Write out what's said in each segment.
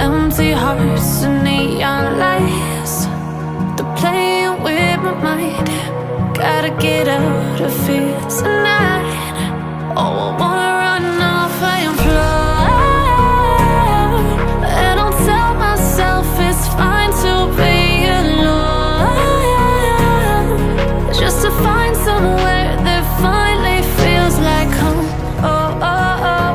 empty hearts and neon lights. They're playing with my mind. Gotta get out of here tonight. Oh, I wanna run off and fly. And I'll tell myself it's fine to be alone, just to find somewhere that finally feels like home. Oh, oh, oh.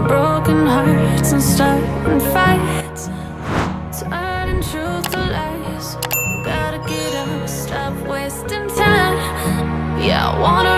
Broken hearts and starting fights, turning truth to lies. Gotta get up, stop wasting time. Yeah, I wanna